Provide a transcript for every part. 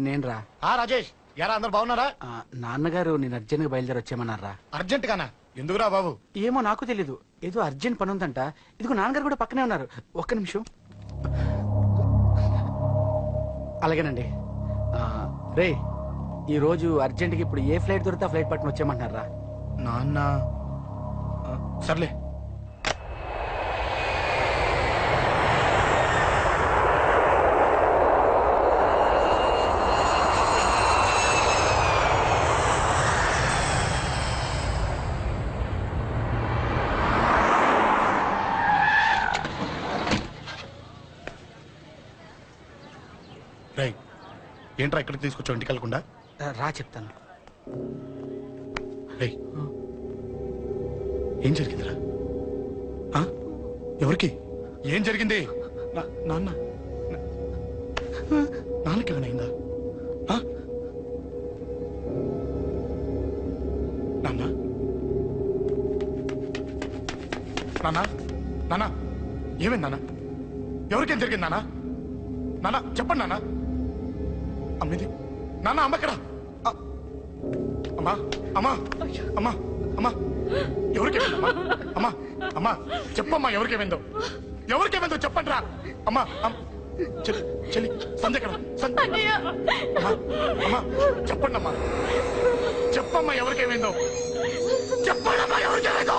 నేను రా. రాజేష్ యారా అందరు బాగున్నారా? నాన్నగారు నేను అర్జెంట్ గా బయలుదేరి వచ్చేయమన్నారా. అర్జెంట్ గానా? ఎందుకురా బాబు? ఏమో నాకు తెలీదు, ఏదో అర్జెంట్ పని ఉందంట. ఇదిగో నాన్నగారు కూడా పక్కనే ఉన్నారు. ఒక్క నిమిషం. అలాగేనండి. రే, ఈ రోజు అర్జెంట్ గా ఇప్పుడు ఏ ఫ్లైట్ దొరికితే ఫ్లైట్ పట్టుకుని వచ్చేయమంటున్నారా. నాన్న సర్లే. రై, ఏంట్రా ఇక్కడికి తీసుకొచ్చావు ఇంటికి వెళ్ళకుండా? రా చెప్తాను. రై, ఏం జరిగిందిరా? ఎవరికి ఏం జరిగింది? నాన్న నాన్నకి ఏమైనా అయిందా? నాన్న నాన్న నాన్న ఏమైంది నాన్న? ఎవరికేం జరిగింది నాన్న? నాన్న చెప్పండి నాన్న. అమ్మిది నాన్న, అమ్మక్కడ. అమ్మా అమ్మా అమ్మా అమ్మా ఎవరికేమైందమ్మా? అమ్మా అమ్మా చెప్పమ్మా, ఎవరికేమైందో? ఎవరికేమైందో చెప్పండి రా. అమ్మా చెల్లి చెల్లి సంధ్య ఎక్కడ? అమ్మా అమ్మా చెప్పండి అమ్మా, చెప్పమ్మా ఎవరికేమైందో చెప్పండి అమ్మా, ఎవరికేమైందో?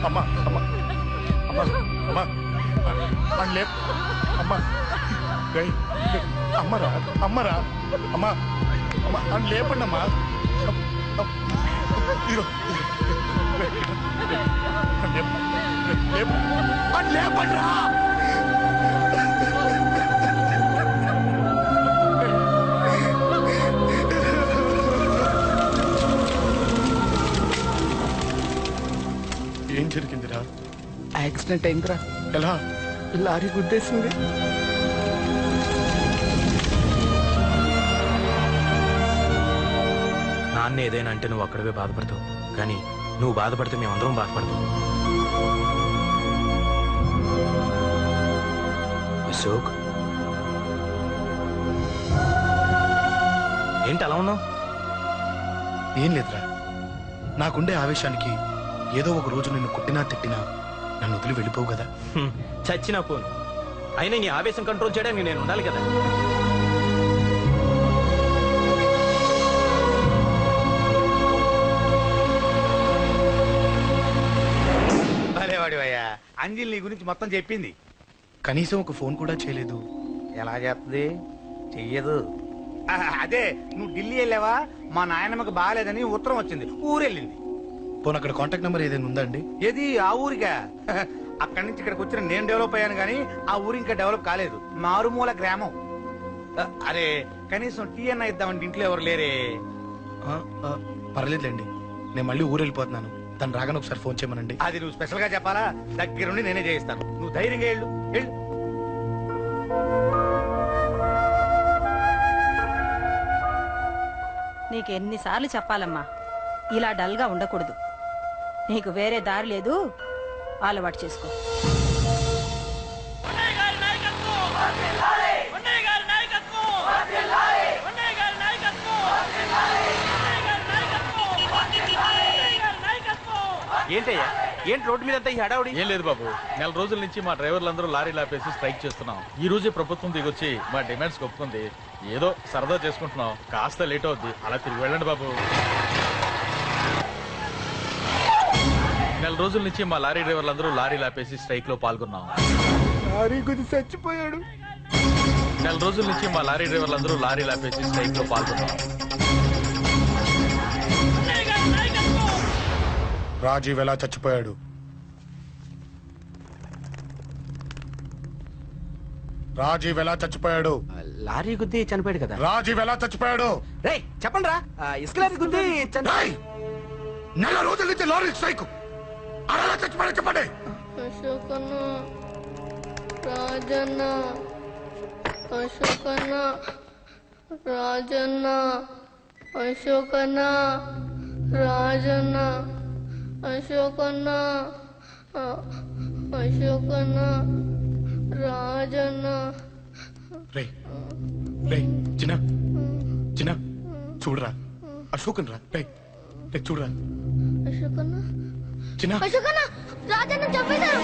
అమ్మా అమ్మా అమ్మా అమ్మా అమ్మా అమ్మా అమ్మరా అమ్మరా అమ్మా అమ్మా అని లేపండి అమ్మా. లేపండి రా. ఏం జరిగిందిరా? యాక్సిడెంట్ అయిందిరా. ఎలా? లారీ గుద్దేసింది. నాన్న ఏదైనా అంటే నువ్వు అక్కడవే బాధపడతావు, కానీ నువ్వు బాధపడితే మేమందరం బాధపడతాం. అశోక్, ఏంటి అలా ఉన్నావు? ఏం లేదురా, నాకుండే ఆవేశానికి ఏదో ఒక రోజు నిన్ను కొట్టినా తిట్టినా నన్ను వదిలి వెళ్ళిపోవు కదా. చచ్చినా పోను, అయినా నీ ఆవేశం కంట్రోల్ చేయడానికి నేను ఉండాలి కదా. భలేవాడివయ్యా, అంజలి నీ గురించి మొత్తం చెప్పింది. కనీసం ఒక ఫోన్ కూడా చేయలేదు. ఎలా చెప్తుంది? చెయ్యదు. అదే నువ్వు ఢిల్లీ వెళ్ళావా, మా నాయనమ్మకి బాగాలేదని ఉత్తరం వచ్చింది, ఊరెళ్ళింది. పోనీ అక్కడ కాంటాక్ట్ నెంబర్ ఏదైనా ఉందా అండి? ఏది? ఆ ఊరికా? అక్కడి నుంచి ఇక్కడికి వచ్చిన నేను డెవలప్ అయ్యాను కానీ ఆ ఊరు ఇంకా డెవలప్ కాలేదు. మారుమూల గ్రామం. అరే కనీసం టీ అన్న ఇద్దామంటే ఇంట్లో ఎవరు లేరే. పర్లేదులేండి, నేను మళ్ళీ ఊరు వెళ్ళిపోతున్నాను. తను రాగానే ఒకసారి ఫోన్ చేయమనండి. అది నువ్వు స్పెషల్ గా చెప్పాలా? దగ్గరుండి నేనే చేయిస్తాను. నువ్వు ధైర్యంగా వెళ్ళు. వెళ్ళు. నీకెన్నిసార్లు చెప్పాలమ్మా, ఇలా డల్గా ఉండకూడదు. నీకు వేరే దారి లేదు, అలవాటు చేసుకో. ఏంటయ్యా, ఏంటి రోడ్డు మీద అంతా ఈ హడావుడి? ఏం లేదు బాబు, నెల రోజుల నుంచి మా డ్రైవర్లందరూ లారీలు ఆపేసి స్ట్రైక్ చేస్తున్నాం. ఈ రోజే ప్రభుత్వం దిగొచ్చి మా డిమాండ్స్ ఒప్పుకుంది. ఏదో సరదా చేసుకుంటున్నాం, కాస్త లేట్ అవుద్ది. అలా తిరిగి వెళ్ళండి బాబు. నెల రోజుల నుంచి మా లారీ డ్రైవర్లందరూ లారీలు ఆపేసి స్ట్రైక్ లో పాల్గొన్నాం. లారీ గుద్ది చచ్చిపోయాడు. నెల రోజుల నుంచి మా లారీ డ్రైవర్లందరూ లారీలు ఆపేసి స్ట్రైక్ లో పాల్గొన్నాం. రాజీవ్ ఎలా చచ్చిపోయాడు? రాజీవ్ ఎలా చచ్చిపోయాడు? లారీ గుద్ది చనిపోయాడు కదా. రాజీవ్ ఎలా చచ్చిపోయాడు? రేయ్ చెప్పండి రా, ఇసుక లారీ గుద్ది రేయ్! నెల రోజుల నుంచి లారీ స్ట్రైక్, అలా చచ్చిపోయాడు చెప్పండి. అశోకన్న, రాజన్న, అశోకన్న, రాజన్న, అశోకన్న, రాజన్న, అశోకన్న, అశోకన్న, రాజన్న. రేయ్ రేయ్ చిన్న చిన్న చూడరా, అశోకన్ రా. రేయ్ రేయ్ చూడరా అశోకన్న, చిన్న. అశోకన్న, రాజన్న చంపేశారు.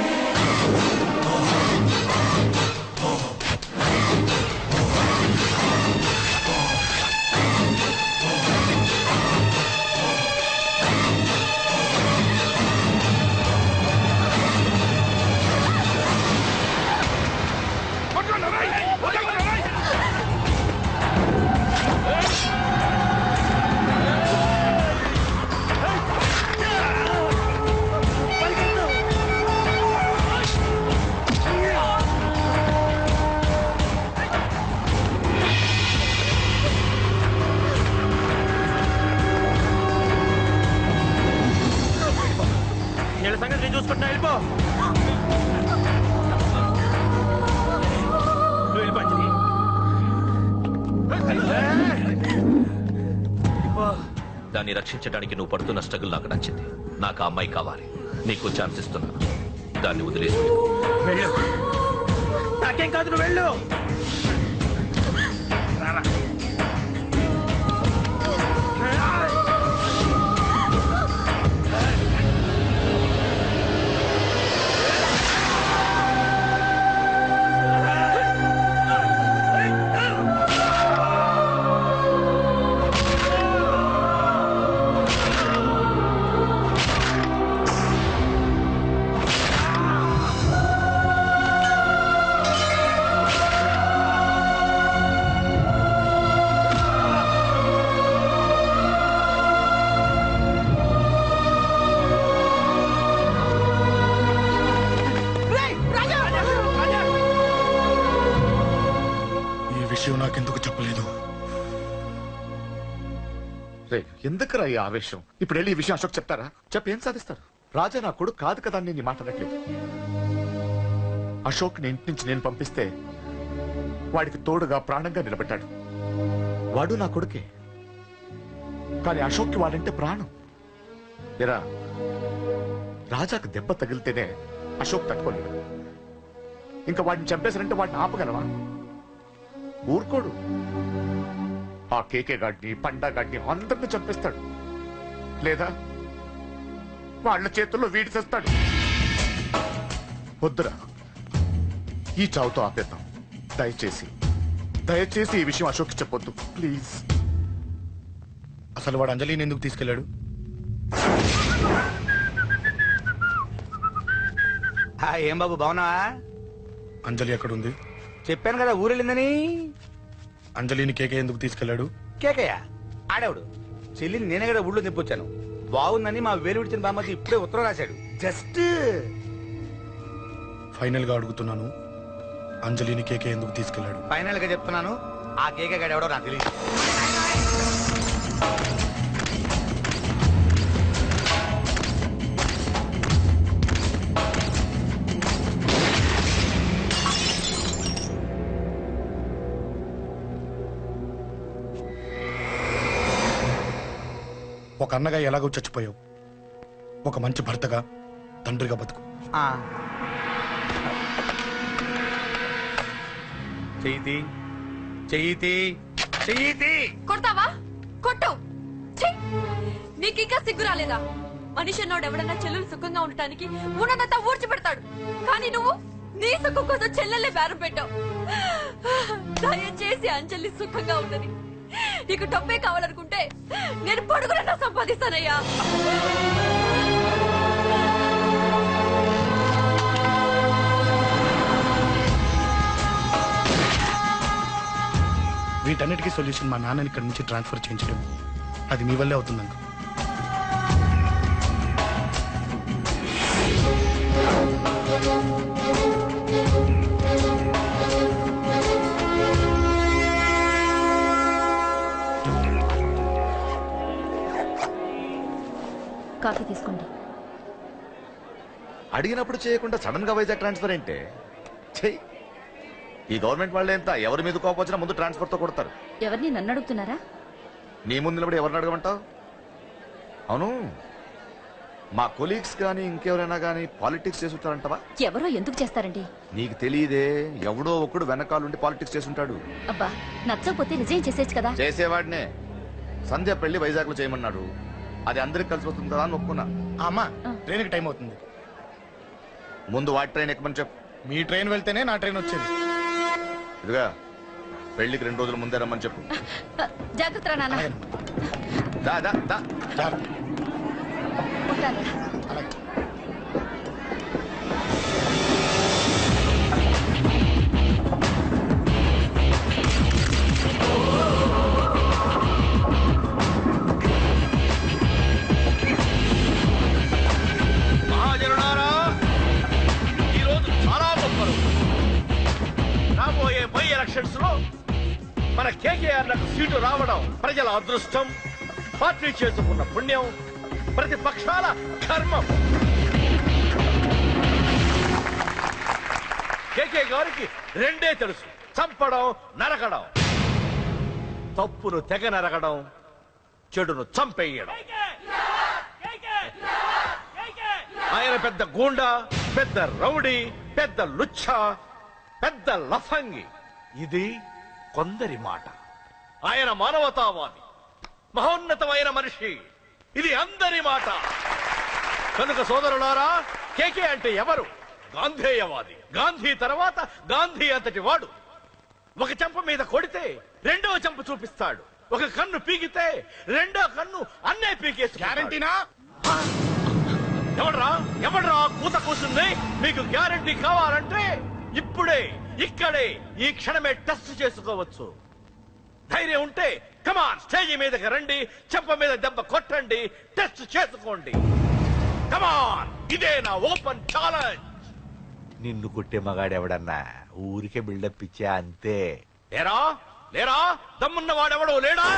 వీళ్ళ సంగతి నేను చూసుకుంటున్నా, వెళ్ళిపో. నువ్వు వెళ్ళిపో అంజలి. దాన్ని రక్షించడానికి నువ్వు పడుతున్న స్ట్రగుల్ నాకు నచ్చింది. నాకు ఆ అమ్మాయి కావాలి. నీకు ఛాన్స్ ఇస్తున్నాను. దాన్ని వదిలేసి వెళ్ళు. నాకేం కాదు, నువ్వు వెళ్ళు. రారా. నాకెందుకు చెప్పలేదు? ఎందుకురా ఈ ఆవేశం? ఇప్పుడు వెళ్ళి ఈ విషయం అశోక్ చెప్తారా? చెప్పి ఏం సాధిస్తారు? రాజా నా కొడుకు కాదు కదా అని నేను మాట్లాడట్లేదు. అశోక్ ని ఇంటి నుంచి నేను పంపిస్తే వాడికి తోడుగా ప్రాణంగా నిలబెట్టాడు. వాడు నా కొడుకే, కానీ అశోక్కి వాడంటే ప్రాణం. ఎరా, రాజాకు దెబ్బ తగిలితేనే అశోక్ తట్టుకోలేడు. ఇంకా వాడిని చంపేశారంటే వాడిని ఆపగలవా? ఊరుకోడు. ఆ కేకే గాడిని, పండా గాడిని అందరిని చంపేస్తాడు. లేదా వాళ్ళ చేతుల్లో వీడి చేస్తాడు. వద్దురా, ఈ చావుతో ఆపేద్దాం. దయచేసి దయచేసి ఈ విషయం అశోక్ చెప్పొద్దు ప్లీజ్. అసలు వాడు అంజలిని ఎందుకు తీసుకెళ్లాడు? ఏం బాబు బాగున్నావా? అంజలి ఎక్కడుంది? చెప్పాను కదా ఊరెళ్ళిందని. అంజలిని కేకే ఎందుకు తీసుకెళ్లాడు? కేకయ్య ఆడేవుడు. చెల్లిని నేనే కదా ఊళ్ళో తెప్పొచ్చాను. బాగుందని మా వేలు విడిచిన బామ్మతి ఇప్పుడే ఉత్తరం రాశాడు. జస్ట్ ఫైనల్ గా అడుగుతున్నాను, అంజలిని కేకే ఎందుకు తీసుకెళ్లాడు? ఫైనల్ గా చెప్తున్నాను, ఆ కేకే గాడు ఎవడో నాకు తెలియదు. ఒక అన్నగా ఎలాగో చచ్చిపోయావు, ఒక మంచి భర్తగా తండ్రిగా బతుకు. చెయ్యితి చెయ్యితి చెయ్యితి. కొడతావా? కొట్టు. నీకింకా సిగ్గు రాలేదా? మనిషి అన్నోడు ఎవడన్నా చెల్లెలు సుఖంగా ఉండటానికి ఉన్నదంతా ఊడ్చి పెడతాడు, కానీ నువ్వు నీ సుఖం కోసం చెల్లెల్లే బేరం పెట్టావు. దయచేసి అంజలి సుఖంగా ఉండని. నీకు డబ్బే కావాలనుకుంటే నేను పడుకునన్నా సంపాదిస్తానయ్యా. వీటన్నిటికీ సొల్యూషన్ మా నాన్నని ఇక్కడి నుంచి ట్రాన్స్ఫర్ చేయించడం. అది మీ వల్లే అవుతుందండి. కాఫీ తీసుకోండి. అడిగినప్పుడు చేయకుండా సడన్ గా వైజాగ్ ట్రాన్స్ఫర్ ఏంటే? చెయ్యి. ఈ గవర్నమెంట్ వాళ్ళే ఎంత, ఎవరి మీద కోపం వచ్చినా ముందు ట్రాన్స్ఫర్ తో కొడతారు. ఎవరిని నన్ను అడుగుతున్నారా? నీ ముందు నిలబడి ఎవరిని అడగమంటావు? అవును, మా కొలీగ్స్ కానీ ఇంకెవరైనా కానీ పాలిటిక్స్ చేస్తుంటారంటవా? ఎవరో ఎందుకు చేస్తారండి? నీకు తెలియదే, ఎవడో ఒకడు వెనకాలండి పాలిటిక్స్ చేస్తుంటాడు. అబ్బా, నచ్చకపోతే రిజైన్ చేసేచ్చు కదా. చేసేవాడినే. సంధ్య పెళ్లి వైజాగ్ లో చేయమన్నాడు. అది అందరికి కలిసి వస్తుంది కదా అని ఒప్పుకున్నా. అమ్మా, ట్రైన్కి టైం అవుతుంది. ముందు వాటి ట్రైన్ ఎక్కమని చెప్పు. మీ ట్రైన్ వెళ్తేనే నా ట్రైన్ వచ్చేది. ఇదిగా పెళ్లికి 2 రోజుల ముందే రమ్మని చెప్పు. జాగ్రత్త నాన్న. దా దా దా. ఉంటాను. మహాజనులారా, ఈరోజు చాలా గొప్ప రోజు. రాబోయే బై ఎలక్షన్స్ లో మన కేకేఆర్లకు సీటు రావడం ప్రజల అదృష్టం, పార్టీ చేసుకున్న పుణ్యం, ప్రతిపక్షాల కర్మం. కేకే గారికి రెండే తెలుసు: చంపడం, నరకడం. తప్పును తెగ నరకడం, చెడును చంపేయడం. ఆయన పెద్ద గూండా, పెద్ద రౌడీ, పెద్ద లుచ్చ, పెద్ద లఫంగి. ఇది కొందరి మాట. ఆయన మానవతావాది, మహోన్నతమైన మనిషి. ఇది అందరి మాట. కనుక సోదరులారా, కేకే అంటే ఎవరు? గాంధేయవాది. గాంధీ తర్వాత గాంధీ అంతటి వాడు. ఒక చెంప మీద కొడితే రెండవ చెంప చూపిస్తాడు. ఒక కన్ను పీకితే రెండో కన్ను అన్నే పీకేసి. గ్యారంటీనా? ఎవడ్రా కూత కూర్చుంది? మీకు గ్యారంటీ కావాలంటే ఇప్పుడే, ఇక్కడే, ఈ క్షణమే టెస్ట్ చేసుకోవచ్చు. ధైర్యం ఉంటే కమాన్, స్టేజీ మీదకి రండి, చెంప మీద దెబ్బ కొట్టండి, టెస్ట్ చేసుకోండి. కమాన్, ఇదే నా ఓపెన్ ఛాలెంజ్. నిన్ను కుట్టే మగాడెవడన్నా ఊరికే బిల్డప్ ఇచ్చా అంతే. లేరా లేరా దమ్మున్న వాడెవడో లేడా?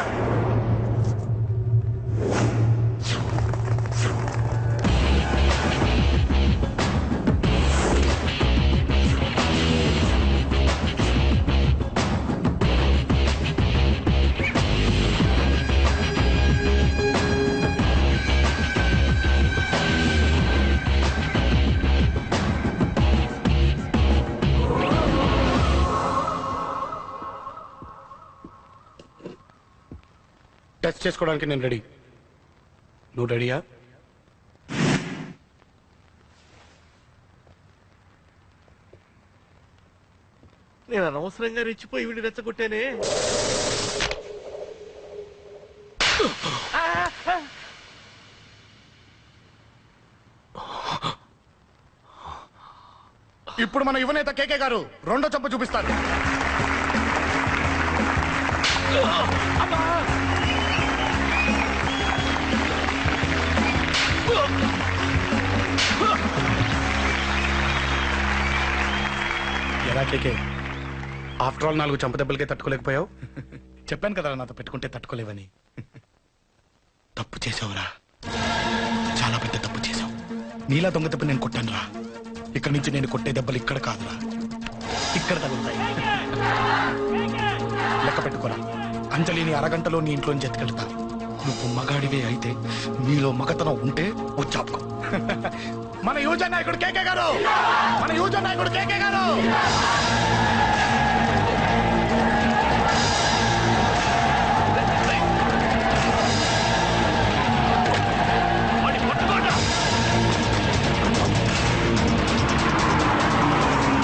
టెస్ట్ చేసుకోవడానికి నేను రెడీ. నువ్వు రెడీయా? నేను అనవసరంగా రెచ్చిపోయి వీడిని రెచ్చగొట్టానే. ఇప్పుడు మన యువనేత కేకే గారు రెండో చెంప చూపిస్తారు. ఎలా కేకే, ఆఫ్టర్ ఆల్ 4 చంప దెబ్బలకే తట్టుకోలేకపోయావు? చెప్పాను కదా నాతో పెట్టుకుంటే తట్టుకోలేవని. తప్పు చేసావురా, చాలా పెద్ద తప్పు చేసావు. నీలా దొంగ దెబ్బ నేను కొట్టాను రా. ఇక్కడి నుంచి నేను కొట్టే దెబ్బలు ఇక్కడ కాదురా, ఇక్కడ తగులుతాయి. లెక్క పెట్టుకోరా. అంజలిని అరగంటలో నీ ఇంట్లోంచి ఎత్తుకెళ్తా. నువ్వు మగాడివే అయితే నీలో మగతనం ఉంటే వచ్చాపుకో. మన యువజన నాయకుడు కేకే గారు, మన యువజన నాయకుడు కేకే గారు.